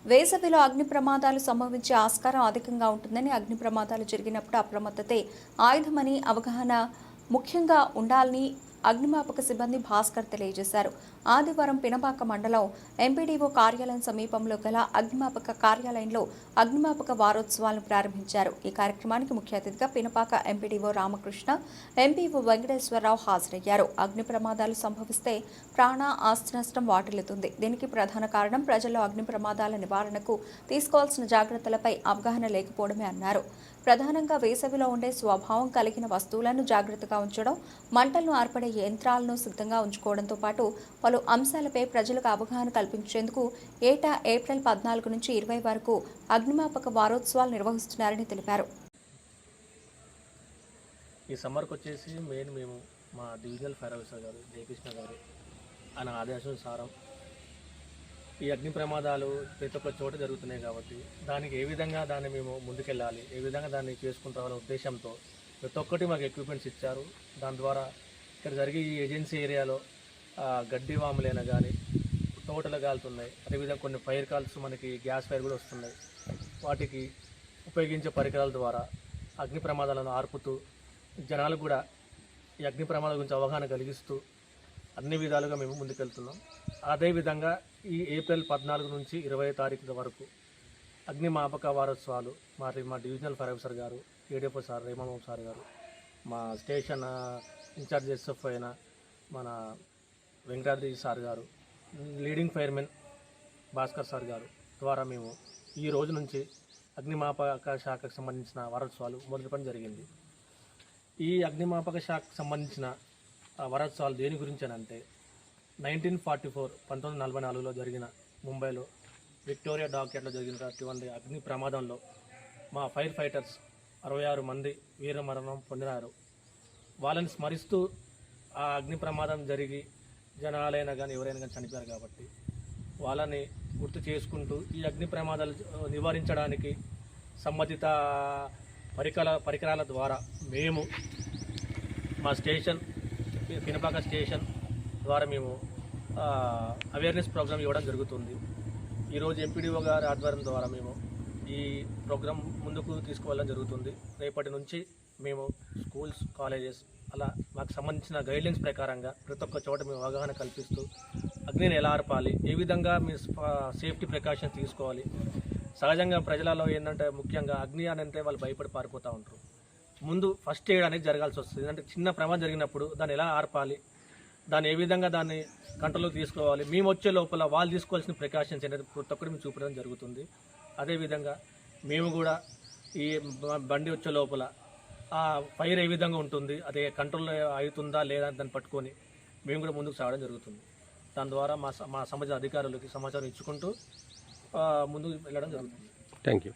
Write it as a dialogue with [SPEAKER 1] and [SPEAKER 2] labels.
[SPEAKER 1] వేసవిలో అగ్ని ప్రమాదాలు సంభవించే ఆస్కారం అధికంగా ఉంటుందని, అగ్ని ప్రమాదాలు జరిగినప్పుడు అప్రమత్తతే ఆయుధమని అవగాహన ముఖ్యంగా ఉండాలని అగ్నిమాపక సిబ్బంది భాస్కర్ తెలియజేశారు. ఆదివారం పినపాక మండలం ఎంపీడీఓ కార్యాలయం సమీపంలో గల అగ్నిమాపక కార్యాలయంలో అగ్నిమాపక వారోత్సవాలను ప్రారంభించారు. ఈ కార్యక్రమానికి ముఖ్య అతిథిగా పినపాక ఎంపీడీఓ రామకృష్ణ, ఎంపీఓ వెంకటేశ్వరరావు హాజరయ్యారు. అగ్ని ప్రమాదాలు సంభవిస్తే ప్రాణ, ఆస్తి నష్టం వాటిల్లుతుంది. దీనికి ప్రధాన కారణం ప్రజల్లో అగ్ని ప్రమాదాల నివారణకు తీసుకోవాల్సిన జాగ్రత్తలపై అవగాహన లేకపోవడమే అన్నారు. ప్రధానంగా వేసవిలో ఉండే స్వభావం కలిగిన వస్తువులను జాగ్రత్తగా ఉంచడం, మంటలను ఆర్పడే యంత్రాలను సిద్ధంగా ఉంచుకోవడంతో పాటు పలు అంశాలపై ప్రజలకు అవగాహన కల్పించేందుకు ఏటా ఏప్రిల్ 14 నుంచి 20 వరకు అగ్నిమాపక వారోత్సవాలు నిర్వహిస్తున్నారని తెలిపారు.
[SPEAKER 2] ఈ సమ్మర్కి వచ్చేసి మేము మా డివిజనల్ ఫైర్ ఆఫీసర్ గారు జయకృష్ణ గారు ఆయన ఆదేశానుసారం ఈ అగ్ని ప్రమాదాలు ప్రతి ఒక్క చోట జరుగుతున్నాయి కాబట్టి దానికి ఏ విధంగా దాన్ని మేము ముందుకెళ్ళాలి, ఏ విధంగా దాన్ని చేసుకుంటూ రావాలనే ఉద్దేశంతో ప్రతి ఒక్కటి మాకు ఎక్విప్మెంట్స్ ఇచ్చారు. దాని ద్వారా ఇక్కడ జరిగే ఈ ఏజెన్సీ ఏరియాలో గడ్డి వాములైనా కానీ తోటలు కాలుతున్నాయి. అదేవిధంగా కొన్ని ఫైర్ కాల్స్ మనకి గ్యాస్ ఫైర్ కూడా వస్తున్నాయి. వాటికి ఉపయోగించే పరికరాల ద్వారా అగ్ని ప్రమాదాలను ఆర్పుతూ జనాలు కూడా ఈ అగ్ని ప్రమాదాల గురించి అవగాహన కలిగిస్తూ అన్ని విధాలుగా మేము ముందుకెళ్తున్నాం. అదేవిధంగా ఈ ఏప్రిల్ 14 నుంచి 20 తారీఖుల వరకు అగ్నిమాపక వారోత్సవాలు మా డివిజనల్ ఫైర్ ఆఫీసర్ గారు, ఏడీఎఫ్ఓ సార్ రేమబాబు సార్ గారు, మా స్టేషన్ ఇన్ఛార్జ్ ఎస్ఎఫ్ అయిన మన వెంకటాద్రి సార్ గారు, లీడింగ్ ఫైర్మెన్ భాస్కర్ సార్ గారు ద్వారా మేము ఈ రోజు నుంచి అగ్నిమాపక శాఖకు సంబంధించిన వారోత్సవాలు మొదలుపెట్టడం జరిగింది. ఈ అగ్నిమాపక శాఖకు సంబంధించిన వారోత్సవాలు దేని గురించి అని అంటే 1944 జరిగిన ముంబైలో విక్టోరియా డాక్యార్డ్లో జరిగినటువంటి అగ్ని ప్రమాదంలో మా ఫైర్ ఫైటర్స్ 66 మంది వీరమరణం పొందినారు. వాళ్ళని స్మరిస్తూ ఆ అగ్ని ప్రమాదం జరిగి జనాలైనా కానీ ఎవరైనా కానీ చనిపోయారు కాబట్టి వాళ్ళని గుర్తు చేసుకుంటూ ఈ అగ్ని ప్రమాదాలు నివారించడానికి సంబంధిత పరికరాల ద్వారా మేము మా స్టేషన్ పినపాక స్టేషన్ ద్వారా మేము అవేర్నెస్ ప్రోగ్రామ్ ఇవ్వడం జరుగుతుంది. ఈరోజు ఎంపీడీఓ గారి ఆధ్వర్యం ద్వారా మేము ఈ ప్రోగ్రాం ముందుకు తీసుకువెళ్ళడం జరుగుతుంది. రేపటి నుంచి మేము స్కూల్స్, కాలేజెస్ అలా మాకు సంబంధించిన గైడ్లైన్స్ ప్రకారంగా ప్రతి ఒక్క చోట మేము అవగాహన కల్పిస్తూ అగ్నిని ఎలా ఆర్పాలి, ఏ విధంగా మీ సేఫ్టీ ప్రికాషన్స్ తీసుకోవాలి. సహజంగా ప్రజలలో ఏంటంటే ముఖ్యంగా అగ్ని అని అంటే వాళ్ళు భయపడి పారిపోతూ ఉంటారు. ముందు ఫస్ట్ ఎయిడ్ అనేది జరగాల్సి వస్తుంది. అంటే చిన్న ప్రమాదం జరిగినప్పుడు దాన్ని ఎలా ఆర్పాలి, దాన్ని ఏ విధంగా దాన్ని కంట్రోల్లోకి తీసుకోవాలి, మేము వచ్చే లోపల వాళ్ళు తీసుకోవాల్సిన ప్రికాషన్స్ అనేది ప్రతి ఒక్కటి మేము చూపడం జరుగుతుంది. అదేవిధంగా మేము కూడా ఈ బండి వచ్చే లోపల ఆ ఫైర్ ఏ విధంగా ఉంటుంది, అదే కంట్రోల్ అవుతుందా లేదా దాన్ని పట్టుకొని మేము కూడా ముందుకు సాగడం జరుగుతుంది. దాని ద్వారా మా సంబంధిత అధికారులకి సమాచారం ఇచ్చుకుంటూ ముందుకు వెళ్ళడం జరుగుతుంది.
[SPEAKER 3] Thank you.